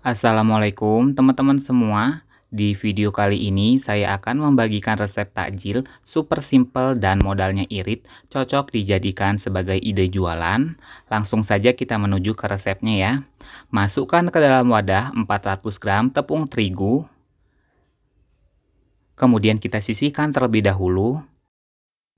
Assalamualaikum teman-teman semua. Di video kali ini saya akan membagikan resep takjil super simple dan modalnya irit, cocok dijadikan sebagai ide jualan. Langsung saja kita menuju ke resepnya ya. Masukkan ke dalam wadah 400 gram tepung terigu. Kemudian kita sisihkan terlebih dahulu.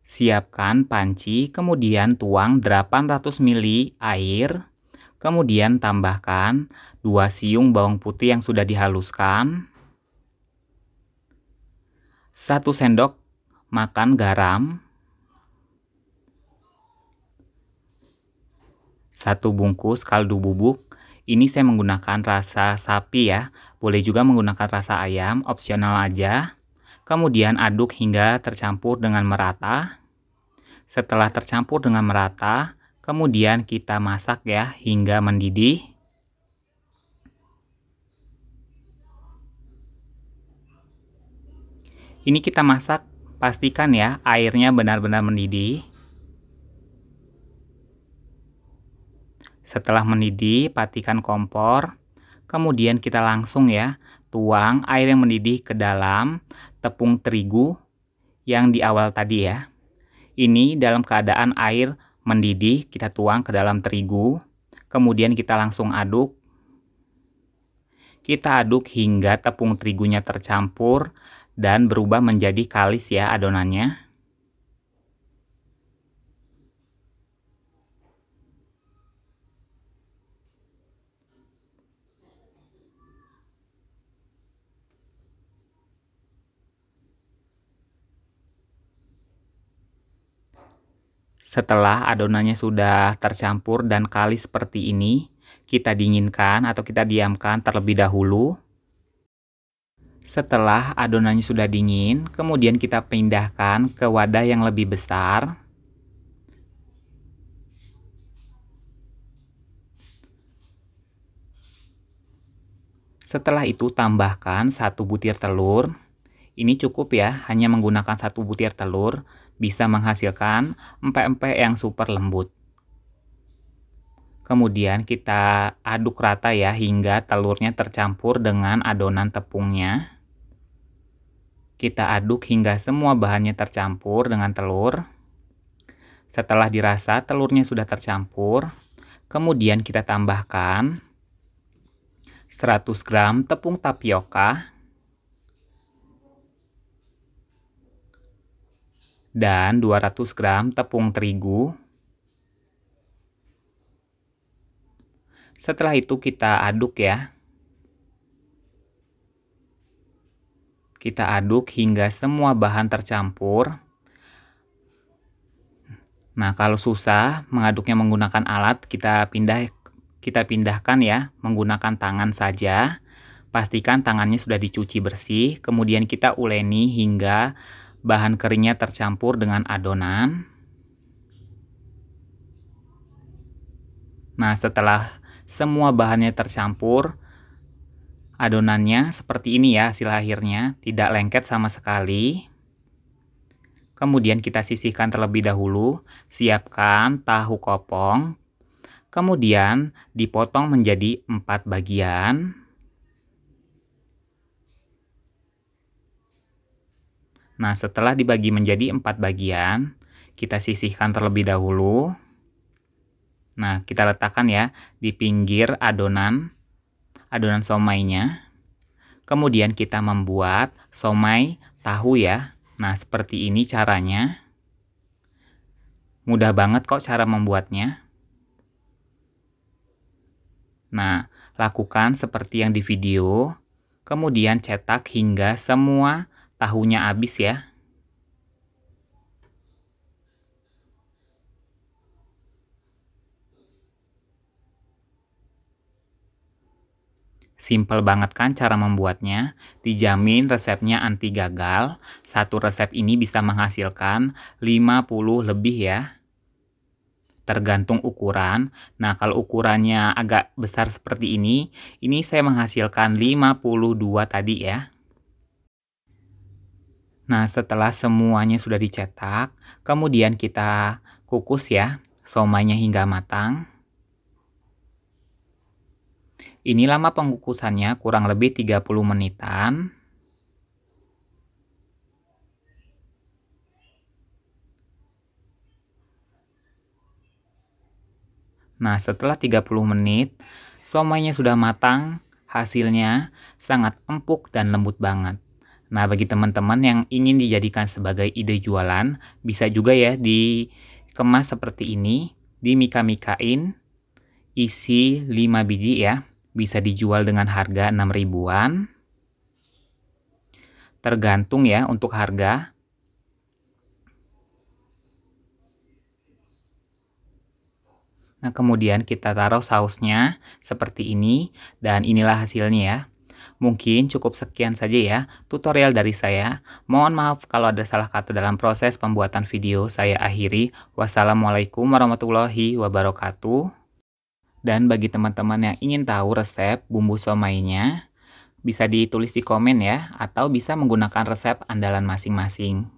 Siapkan panci, kemudian tuang 800 ml air. Kemudian tambahkan 2 siung bawang putih yang sudah dihaluskan, 1 sendok makan garam, 1 bungkus kaldu bubuk. Ini saya menggunakan rasa sapi ya, boleh juga menggunakan rasa ayam, opsional aja. Kemudian aduk hingga tercampur dengan merata. Setelah tercampur dengan merata, kemudian kita masak ya hingga mendidih. Ini kita masak, pastikan ya airnya benar-benar mendidih. Setelah mendidih, patikan kompor. Kemudian kita langsung ya tuang air yang mendidih ke dalam tepung terigu yang di awal tadi ya. Ini dalam keadaan air mendidih, kita tuang ke dalam terigu. Kemudian kita langsung aduk. Kita aduk hingga tepung terigunya tercampur dan berubah menjadi kalis ya adonannya. Setelah adonannya sudah tercampur dan kalis seperti ini, kita dinginkan atau kita diamkan terlebih dahulu. Setelah adonannya sudah dingin, kemudian kita pindahkan ke wadah yang lebih besar. Setelah itu tambahkan 1 butir telur. Ini cukup ya, hanya menggunakan 1 butir telur bisa menghasilkan empek-empek yang super lembut. Kemudian kita aduk rata ya hingga telurnya tercampur dengan adonan tepungnya. Kita aduk hingga semua bahannya tercampur dengan telur. Setelah dirasa telurnya sudah tercampur, kemudian kita tambahkan 100 gram tepung tapioka dan 200 gram tepung terigu. Setelah itu kita aduk ya. Kita aduk hingga semua bahan tercampur. Nah, kalau susah mengaduknya menggunakan alat, kita pindahkan ya menggunakan tangan saja. Pastikan tangannya sudah dicuci bersih, kemudian kita uleni hingga bahan keringnya tercampur dengan adonan. Nah, setelah semua bahannya tercampur, adonannya seperti ini ya hasil akhirnya, tidak lengket sama sekali. Kemudian kita sisihkan terlebih dahulu, siapkan tahu kopong. Kemudian dipotong menjadi 4 bagian. Nah, setelah dibagi menjadi 4 bagian, kita sisihkan terlebih dahulu. Nah, kita letakkan ya di pinggir adonan somainya. Kemudian kita membuat somai tahu ya. Nah, seperti ini caranya. Mudah banget kok cara membuatnya. Nah, lakukan seperti yang di video. Kemudian cetak hingga semua tahunya habis ya. Simple banget kan cara membuatnya, dijamin resepnya anti gagal. Satu resep ini bisa menghasilkan 50 lebih ya, tergantung ukuran. Nah, kalau ukurannya agak besar seperti ini saya menghasilkan 52 tadi ya. Nah, setelah semuanya sudah dicetak, kemudian kita kukus ya, somainya hingga matang. Ini lama pengukusannya kurang lebih 30 menitan. Nah, setelah 30 menit, somainya sudah matang, hasilnya sangat empuk dan lembut banget. Nah, bagi teman-teman yang ingin dijadikan sebagai ide jualan, bisa juga ya dikemas seperti ini, dimika-mikain, isi 5 biji ya. Bisa dijual dengan harga 6 ribuan. Tergantung ya untuk harga. Nah, kemudian kita taruh sausnya seperti ini, dan inilah hasilnya ya. Mungkin cukup sekian saja ya tutorial dari saya. Mohon maaf kalau ada salah kata dalam proses pembuatan video. Saya akhiri. Wassalamualaikum warahmatullahi wabarakatuh. Dan bagi teman-teman yang ingin tahu resep bumbu somainya, bisa ditulis di komen ya, atau bisa menggunakan resep andalan masing-masing.